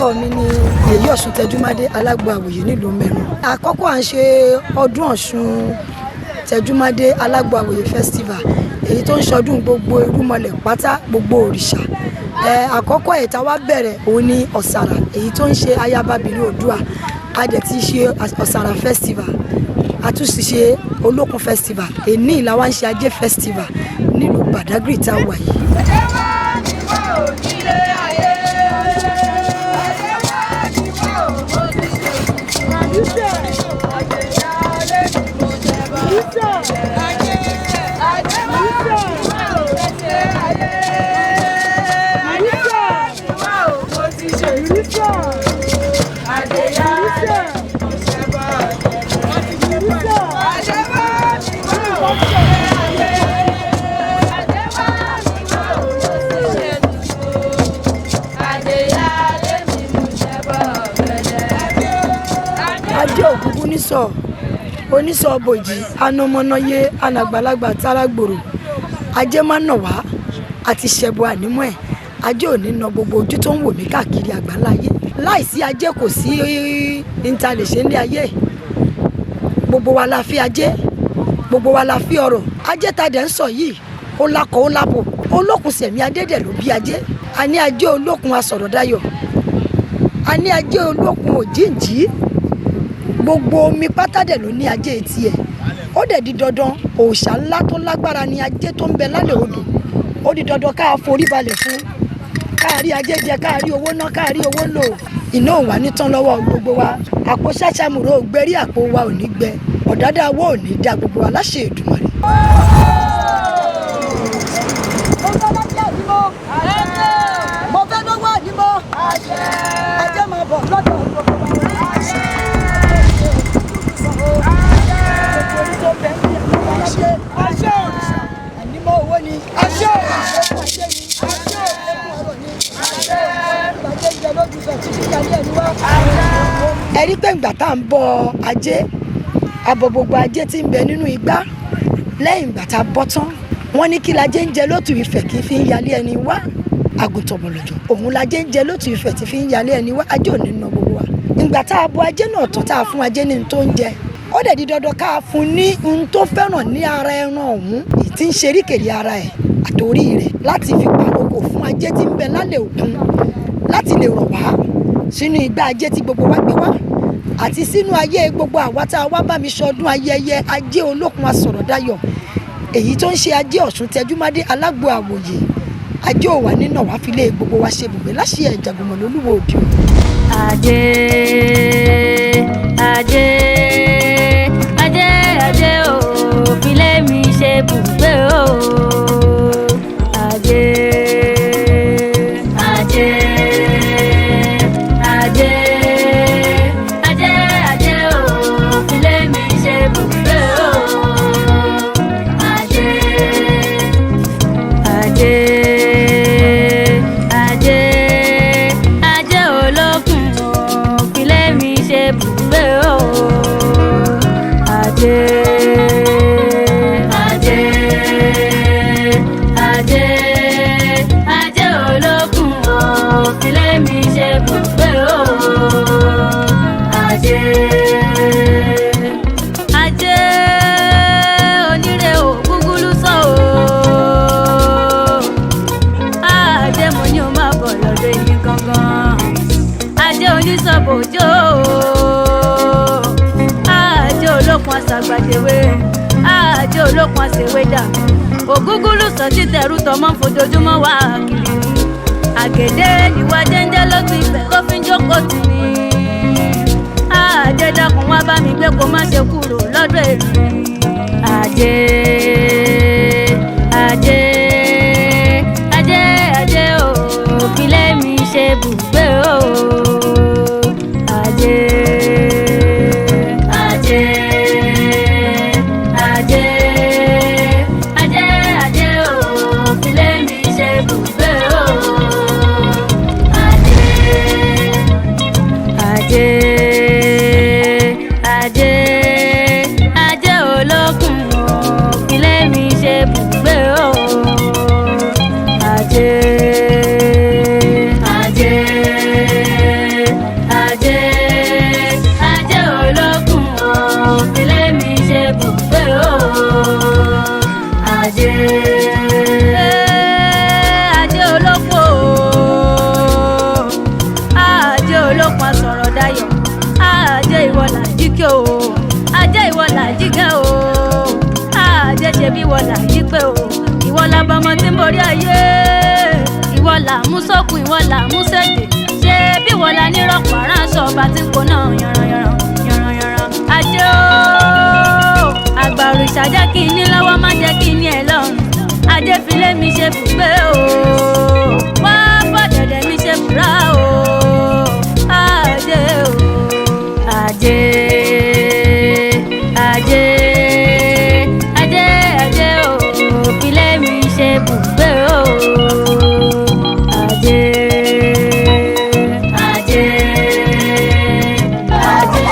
orúkọ mi ni èyí Osun Tejumade Alagbo Awoye nílùú Mẹ́rin. Àkọ́kọ́ à ń ṣe ọdún Osun Tejumade Alagbo Awoye festival èyí tó ń ṣọdún gbogbo irúnmọlẹ̀ pátá gbogbo òrìṣà. Àkọ́kọ́ ẹ̀ta wá bẹ̀rẹ̀ òun ní ọ̀sàrà èyí tó ń ṣe ayábábìlì Oòduà. A dẹ̀ ti ṣe ọ̀sàrà festival, a tún sì ṣe Olókun festival, èní ìlà wa ń ṣe Ajé festival nílùú Badagry tá a wà yìí. Aje Olokun onísọ̀ bòjì anamọ́náyé anàgbàlagbà tárágbòrò ajé máa nà wá àti ṣẹ̀bù ànímọ́ ẹ̀. Ajé ò ní na gbogbo ojú tó ń wò mí káàkiri àgbáláyé. Láìsí ajé kò sí ìntàlẹ̀ṣẹ̀ ní ayé. Gbogbo wa la fi ajé, gbogbo wa la fi ọrọ̀. Ajé ta dẹ̀ ń sọ yìí ó lákọ̀ ó lábò. Olókun sẹ̀mí adédè ló bí ajé. A ní Ajé Olókun asọ̀rọ̀dáyọ̀, a ní Ajé Olókun òjíǹjí. Gbogbo omi pátá dẹ̀ ló ní ajé etí ẹ̀. Ó dẹ̀ di dandan òòṣà ńlá tó lágbára ni ajé tó ń bẹ lálẹ́ odò. Ó di dandan ká forí balẹ̀ fún, káàrí ajé jẹ, káàrí owó ná, káàrí owó lò. Iná ò wá ní tán lọ́wọ́ gbogbo wa. Àpò ṣàṣàmùrò ò gbẹ́rí, àpò wa ò ní gbẹ. Ọ̀dádá owó ò ní dá gbogbo wa láṣẹ Èdùmàrè. Mo fẹ́ lọ́wọ́ àdìmọ́. Ajé máa bọ̀ lọ́dọ̀ gbogbo wa. Ẹ̀rí pé ìgbà tá à ń bọ ajé, abọ gbogbo ajé tí ń bẹ nínú igbá. Lẹ́yìn ìgbà tá a bọ́ tán, wọ́n ní kí lajé ń jẹ lótù Ifẹ̀ kí fi ń yálé ẹni wá. Àgùntàn bọ̀lọ̀jọ̀ òun lajé ń jẹ lótù Ifẹ̀ tí fi ń yálé ẹni wá. Ajé ò ní na gbogbo wa. Ìgbà tá a bọ ajé náà tán tá a fún ajé ní tó ń jẹ. Ó dẹ̀ di dandan ká fún ní ohun tó fẹ́ràn ní ara ẹran ọ̀hún, èyí tí ń ṣe ríkèrè ara ẹ̀ àtòrí rẹ̀ láti fi pàrokò fún ajé tí ń bẹ lálẹ́ òkun láti lè rọ̀ wá sínú igbá ajé tí gbogbo wa gbé wá àti sínú ayé gbogbo àwa tá a wá bá mi ṣọdún ayẹyẹ Ajé Olókun asọ̀rọ̀dáyọ̀ èyí tó ń ṣe Ajé Osun Tejumade Alagbo Awoye. Ajé ò wá nínà wá fi lé gbogbo wa ṣe bùgbé láṣẹ Ìjàgùnmọ̀ lólúwo òde òní. Ajé o fi lé mi ṣe bùgbé o. Ajé o fi lé mi ṣe bùgbé o. Ajé Olókun o fi lé mi ṣe bùgbé o. Ajé Olókun o fi lé mi ṣe bùgbé o. Ajé onírè o gúgúlú sọ o. Ajé mo ní o máa bọ̀ lọ́dọ̀ èmi gangan. Ajé onísọ̀bòjò o. Ajé Olókun aṣàgbàdéwé, Ajé Olókun aṣèwédà. Ògúngúlù sọ títẹrù tọmọ fojoojúmọ́ wá kiri. Àgèdè ìwà jẹ́ńjẹ́ ló ti Ifẹ̀ tó fi ń jókòó tì mí. Ajé dákun wá bá mi gbé kó má ṣe kúrò lọ́dọ̀ èmi. Ajé o fi lé mi ṣe bùgbé o. Ajé o fi lé mi ṣe bùgbé o. Ajé Olókun o fi lé Ajé ìwọ là jígẹ́ o Ajé ṣe bí ìwọ là jí pé o ìwọ là bọmọ tí ń borí ayé ìwọ là mú sókun ìwọ là mú sẹ́dẹ̀ ṣe bí ìwọ là nírọ̀pọ̀ aránṣọ ọba tí kò náà yanran Ajé o àgbà òrìṣà jẹ́ kí n ní lọ́wọ́ má jẹ́ kí n ní ẹ̀ lọ́rùn Ajé filé mi ṣe bùgbé o wá fọ̀dẹ̀dẹ̀ mi ṣe bùrá o Ajé o Ajé Ajé Ajé Ajé o filé mi ṣe bùgbé o Ajé Ajé Ajé.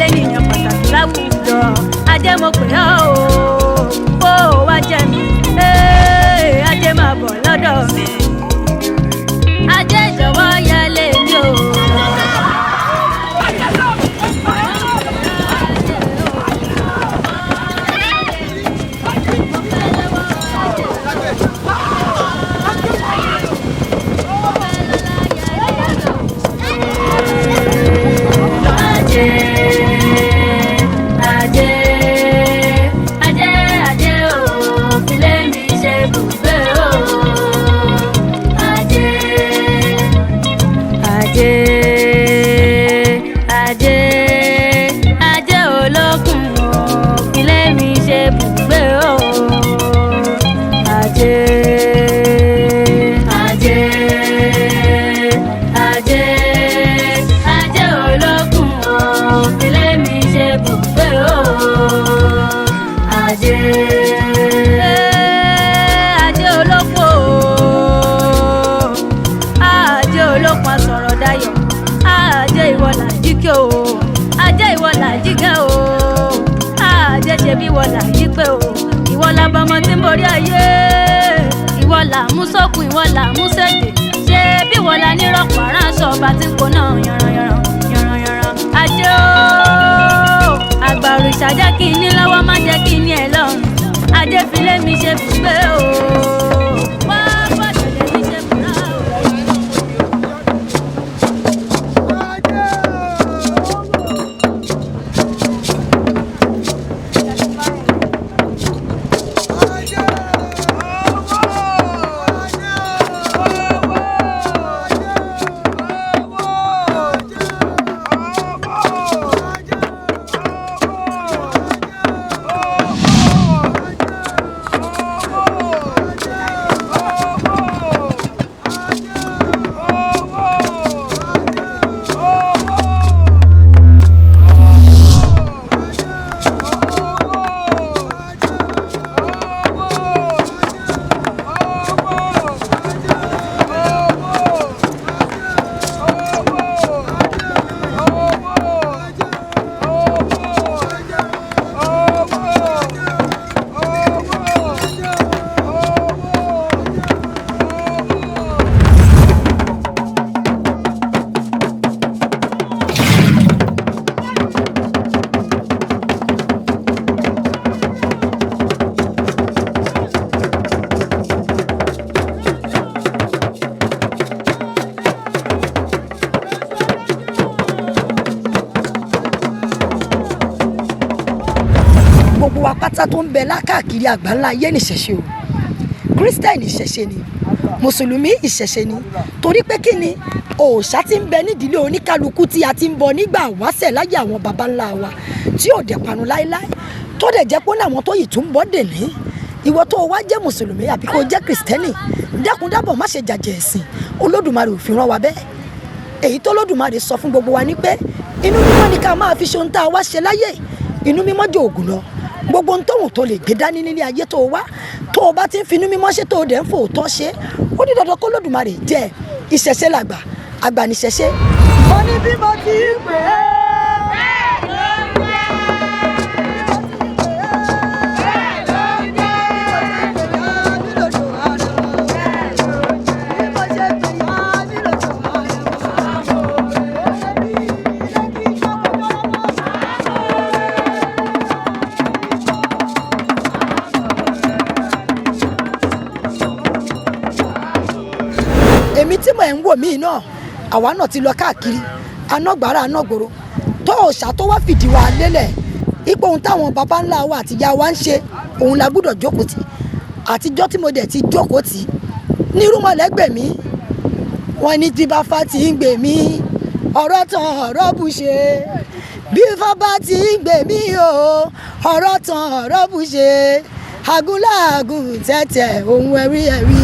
Lẹ́nìyàn pàtàkì láwùjọ Ajé mo pè ọ́ o kó o wá jẹ mi Ajé máa bọ̀ lọ́dọ̀ mi Ajé jọ̀wọ́ yẹlé mi o. Aje Olokun filé mi ṣe bùgbé o Aje Aje Aje Aje Olokun filé mi ṣe bùgbé o Aje Aje Olokun Aje Olokun asọ̀rọ̀ dayọ̀ Ajé ìwọ là jígẹ́ o Ajé ìwọ là jígẹ́ o Ajé ṣe bí ìwọ là jí pé o ìwọ là bọmọ tí ń borí ayé ìwọ là mú sókun ìwọ là mú sẹ́dẹ̀ ṣe bí ìwọ là nírọ̀pọ̀ aránṣọ ọba tí kò náà yanran Ajé o àgbà òrìṣà jẹ́ kí n ní lọ́wọ́ má jẹ́ kí n ní ẹ̀ lọ́rùn Ajé filé mi ṣe bùgbé o wá fọ̀dẹ̀dẹ̀ mi ṣe bùrá o. gbogbo wa pátá tó ń bẹ lákàkiri àgbáńlá ayé nìṣẹ̀ṣe o Christian ìṣẹ̀ṣe ni mùsùlùmí ìṣẹ̀ṣe ni torí pé kí ni òòṣà ti ń bẹ nídìílé oníkálukú tí a ti ń bọ nígbà wáṣẹ̀ láyé àwọn baba ńlá wa tí ò dẹ̀ panu láéláé tó dẹ̀ jẹ́ pé láwọn tó yìí tún bọ́ dè ní ìwọ tó wá jẹ́ mùsùlùmí àbí kó jẹ́ kìrìsìtẹ́nì dákúndábọ̀ má ṣe jàjẹ́ ẹ̀sìn olódùmarè ò fi rán wa bẹ́ẹ̀ èyí tó lódùmarè sọ fún gbogbo wa ní pé inú mímọ́ ni ká máa fi ṣe ohun tá a wá ṣe láyé inú mímọ́ jẹ́ òògùn lọ gbogbo ohun tóhùn tó lè gbé dání nílé ayé tó wá tó o bá ti ń fi inú mímọ́ ṣe tó o dẹ̀ ń fòótọ́ ṣe ó ní dandan kó lódùmarè jẹ́ ìṣẹ̀ṣe làgbà àgbà níṣẹ̀ṣe. mo ní bí mo ti ń pè é. èmi tí mo ń wò mí náà àwa náà ti lọ káàkiri anágbára anágboro tó òòṣà tó wá fìdí wa lélẹ̀ ipò ohun táwọn baba ńlá wa àti ìyá wa ń ṣe òun la gbọ́dọ̀ jókòó tì àtijọ́ tí mo dẹ̀ ti jókòó tì nírúmọ̀lẹ́gbẹ̀ mi wọ́n ní tí báfá ti ń gbè mí ọ̀rọ̀ tán ọ̀rọ̀ bù ṣe bí fábá ti ń gbè mí o ọ̀rọ̀ tán ọ̀rọ̀ bù ṣe agúnláàgùn tẹ̀tẹ̀ ohun ẹ̀rí ẹ̀rí